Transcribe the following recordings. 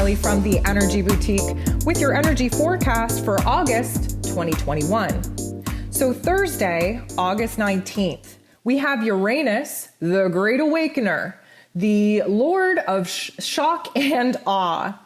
Riley from the Energy Boutique with your energy forecast for August 2021. So Thursday, August 19th, we have Uranus, the Great Awakener, the Lord of shock and awe,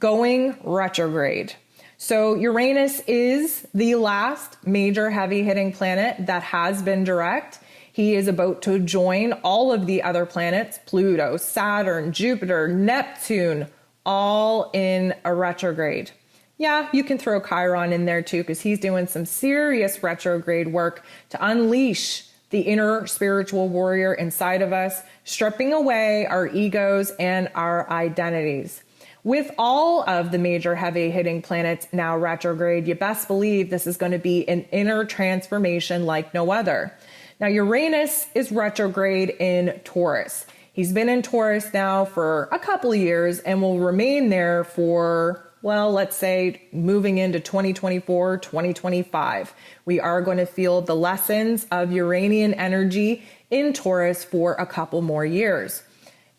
going retrograde. So Uranus is the last major heavy-hitting planet that has been direct. He is about to join all of the other planets, Pluto, Saturn, Jupiter, Neptune, all in a retrograde. Yeah, you can throw Chiron in there too, because he's doing some serious retrograde work to unleash the inner spiritual warrior inside of us, stripping away our egos and our identities. With all of the major heavy-hitting planets now retrograde, you best believe this is going to be an inner transformation like no other. Now, Uranus is retrograde in Taurus. He's been in Taurus now for a couple of years and will remain there for, well, let's say moving into 2024, 2025. We are going to feel the lessons of Uranian energy in Taurus for a couple more years.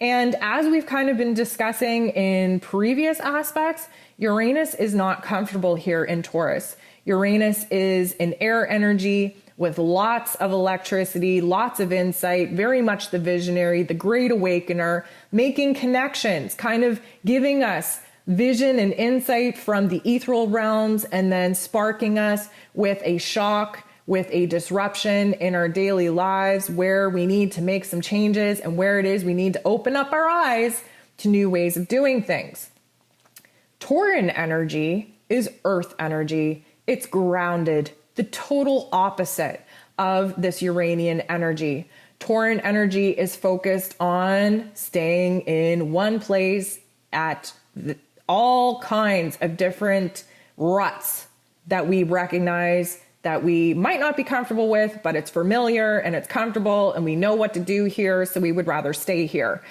And as we've kind of been discussing in previous aspects, Uranus is not comfortable here in Taurus. Uranus is an air energy with lots of electricity, lots of insight, very much the visionary, the great awakener, making connections, kind of giving us vision and insight from the ethereal realms, and then sparking us with a shock, with a disruption in our daily lives where we need to make some changes and where it is we need to open up our eyes to new ways of doing things. Tauran energy is earth energy. It's grounded, the total opposite of this Uranian energy. Tauran energy is focused on staying in one place at all kinds of different ruts that we recognize that we might not be comfortable with, but it's familiar and it's comfortable and we know what to do here, so we would rather stay here.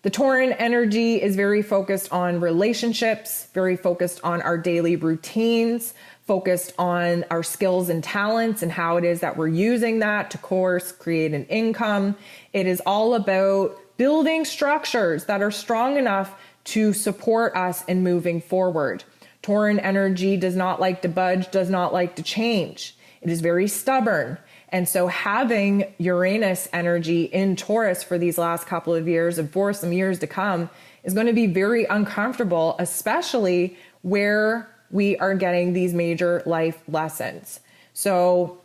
The Tauran energy is very focused on relationships, very focused on our daily routines, focused on our skills and talents and how it is that we're using that to, of course, create an income. It is all about building structures that are strong enough to support us in moving forward. Tauran energy does not like to budge, does not like to change. It is very stubborn. And so having Uranus energy in Taurus for these last couple of years and for some years to come is going to be very uncomfortable, especially where we are getting these major life lessons. So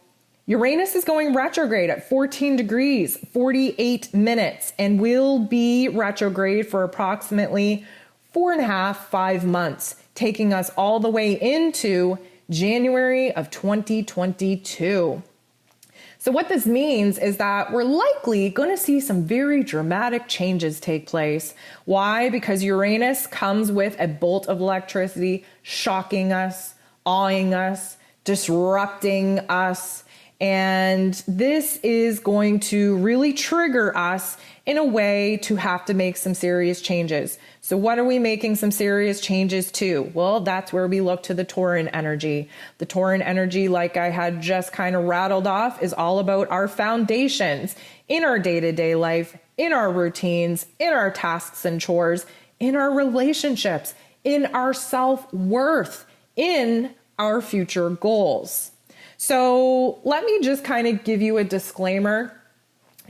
Uranus is going retrograde at 14 degrees, 48 minutes, and will be retrograde for approximately 4.5, 5 months, taking us all the way into January of 2022. So what this means is that we're likely going to see some very dramatic changes take place. Why? Because Uranus comes with a bolt of electricity, shocking us, awing us, disrupting us. And this is going to really trigger us in a way to have to make some serious changes. So what are we making some serious changes to? Well, that's where we look to the Tauran energy. The Tauran energy, like I had just kind of rattled off, is all about our foundations in our day-to-day life, in our routines, in our tasks and chores, in our relationships, in our self-worth, in our future goals. So let me just kind of give you a disclaimer.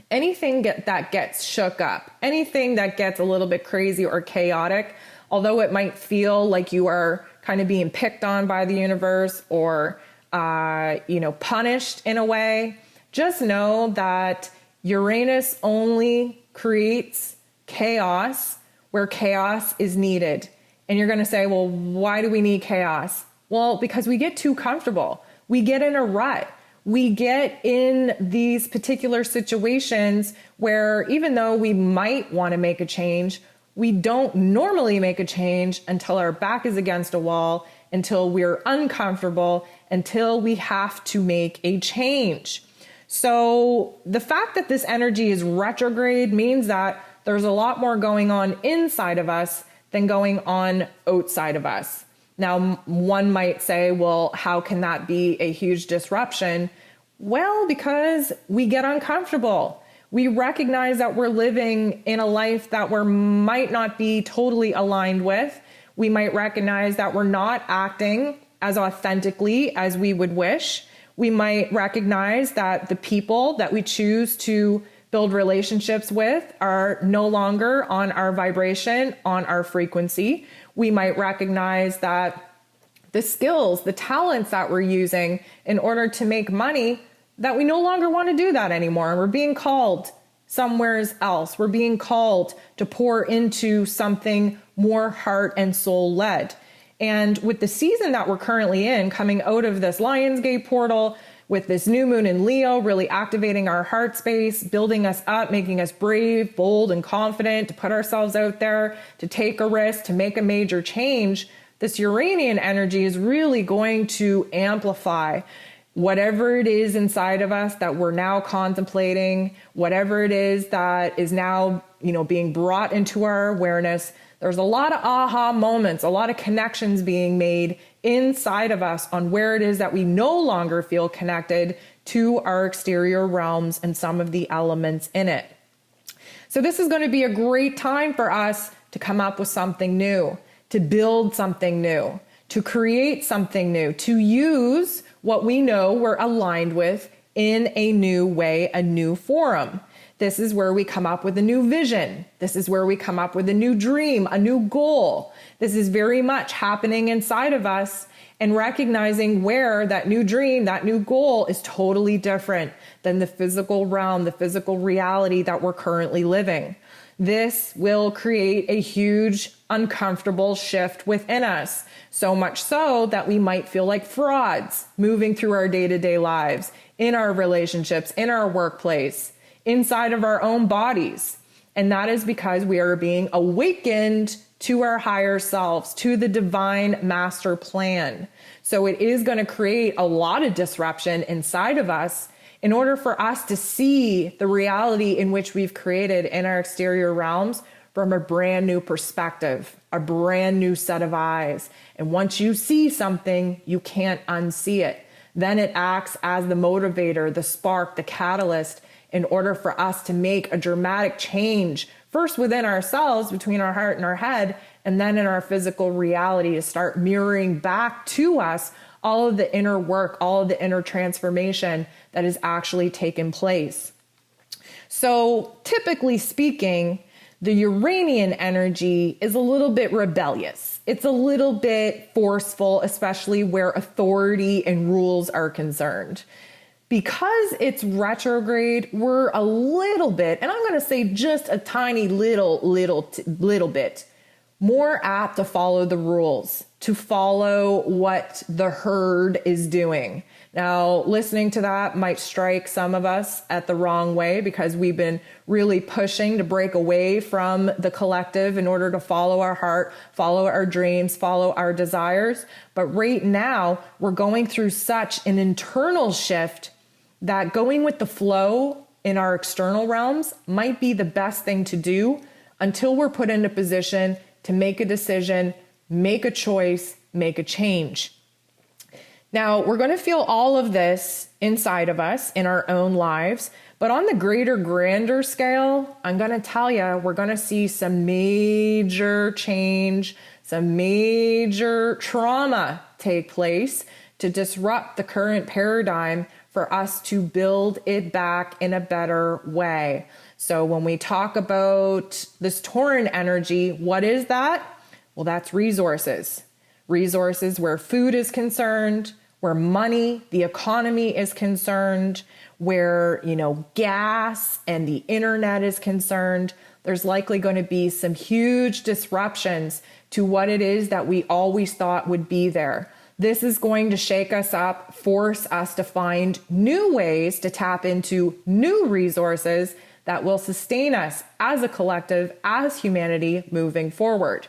Anything that gets shook up, anything that gets a little bit crazy or chaotic, although it might feel like you are kind of being picked on by the universe or, punished in a way, just know that Uranus only creates chaos where chaos is needed. And you're going to say, well, why do we need chaos? Well, because we get too comfortable. We get in a rut. We get in these particular situations where even though we might want to make a change, we don't normally make a change until our back is against a wall, until we're uncomfortable, until we have to make a change. So the fact that this energy is retrograde means that there's a lot more going on inside of us than going on outside of us. Now, one might say, well, how can that be a huge disruption? Well, because we get uncomfortable. We recognize that we're living in a life that we might not be totally aligned with. We might recognize that we're not acting as authentically as we would wish. We might recognize that the people that we choose to build relationships with are no longer on our vibration, on our frequency. We might recognize that the skills, the talents that we're using in order to make money, that we no longer want to do that anymore. We're being called somewhere else. We're being called to pour into something more heart and soul led. And with the season that we're currently in, coming out of this Lionsgate portal, with this new moon in Leo, really activating our heart space, building us up, making us brave, bold, and confident to put ourselves out there, to take a risk, to make a major change, this Uranian energy is really going to amplify whatever it is inside of us that we're now contemplating, whatever it is that is now, being brought into our awareness. There's a lot of aha moments, a lot of connections being made inside of us on where it is that we no longer feel connected to our exterior realms and some of the elements in it. So this is going to be a great time for us to come up with something new, to build something new, to create something new, to use what we know we're aligned with in a new way, a new forum. This is where we come up with a new vision. This is where we come up with a new dream, a new goal. This is very much happening inside of us, and recognizing where that new dream, that new goal is totally different than the physical realm, the physical reality that we're currently living. This will create a huge uncomfortable shift within us, so much so that we might feel like frauds moving through our day-to-day lives, in our relationships, in our workplace, inside of our own bodies. And that is because we are being awakened to our higher selves, to the divine master plan. So it is going to create a lot of disruption inside of us in order for us to see the reality in which we've created in our exterior realms from a brand new perspective, a brand new set of eyes. And once you see something, you can't unsee it. Then it acts as the motivator, the spark, the catalyst, in order for us to make a dramatic change, first within ourselves, between our heart and our head, and then in our physical reality, to start mirroring back to us all of the inner work, all of the inner transformation that has actually taken place. So typically speaking, the Uranian energy is a little bit rebellious. It's a little bit forceful, especially where authority and rules are concerned. Because it's retrograde, we're a little bit, and I'm going to say just a tiny little bit, more apt to follow the rules, to follow what the herd is doing. Now, listening to that might strike some of us at the wrong way, because we've been really pushing to break away from the collective in order to follow our heart, follow our dreams, follow our desires. But right now, we're going through such an internal shift that going with the flow in our external realms might be the best thing to do until we're put in a position to make a decision, make a choice, make a change. Now, we're going to feel all of this inside of us in our own lives, but on the greater, grander scale, I'm going to tell you, we're going to see some major change, some major trauma take place to disrupt the current paradigm for us to build it back in a better way. So when we talk about this Tauran energy, what is that? Well, that's resources. Resources where food is concerned, where money, the economy is concerned, where, gas and the internet is concerned. There's likely going to be some huge disruptions to what it is that we always thought would be there. This is going to shake us up, force us to find new ways to tap into new resources that will sustain us as a collective, as humanity moving forward.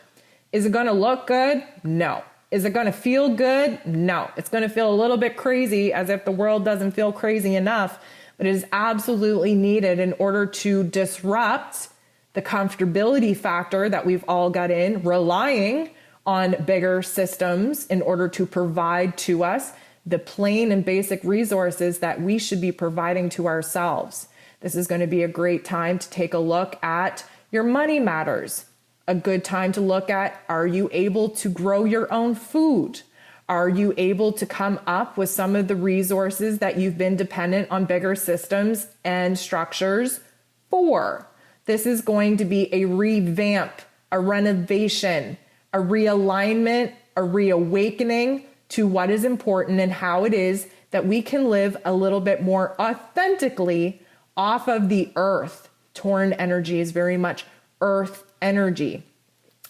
Is it going to look good? No. Is it going to feel good? No. It's going to feel a little bit crazy, as if the world doesn't feel crazy enough, but it is absolutely needed in order to disrupt the comfortability factor that we've all got in, relying on bigger systems in order to provide to us the plain and basic resources that we should be providing to ourselves. This is going to be a great time to take a look at your money matters, a good time to look at, are you able to grow your own food? Are you able to come up with some of the resources that you've been dependent on bigger systems and structures for? This is going to be a revamp, a renovation, a realignment, a reawakening to what is important and how it is that we can live a little bit more authentically off of the earth. Tauran energy is very much earth energy.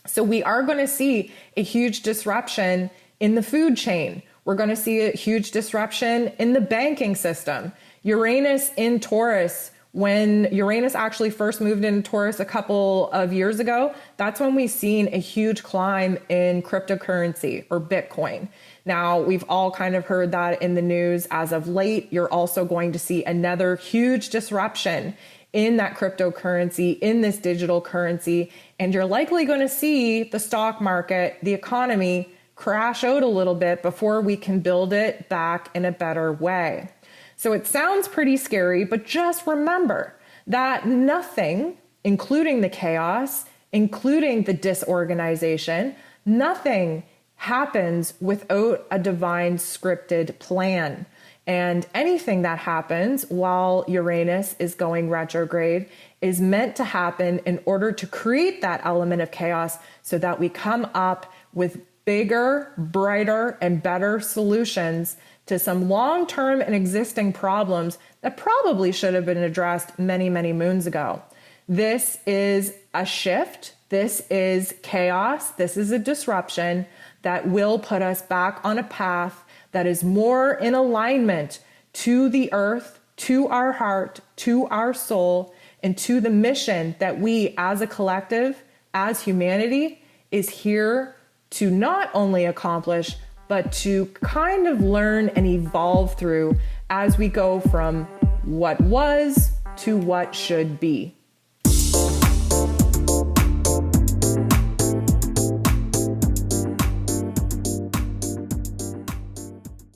So we are going to see a huge disruption in the food chain. We're going to see a huge disruption in the banking system. Uranus in Taurus, when Uranus actually first moved into Taurus a couple of years ago, that's when we've seen a huge climb in cryptocurrency or Bitcoin. Now, we've all kind of heard that in the news as of late. You're also going to see another huge disruption in that cryptocurrency, in this digital currency, and you're likely going to see the stock market, the economy, crash out a little bit before we can build it back in a better way. So it sounds pretty scary, but just remember that nothing, including the chaos, including the disorganization, nothing happens without a divine scripted plan. And anything that happens while Uranus is going retrograde is meant to happen in order to create that element of chaos so that we come up with bigger, brighter, and better solutions to some long-term and existing problems that probably should have been addressed many, many moons ago. This is a shift. This is chaos. This is a disruption that will put us back on a path that is more in alignment to the earth, to our heart, to our soul, and to the mission that we as a collective, as humanity, is here to not only accomplish, but to kind of learn and evolve through as we go from what was to what should be.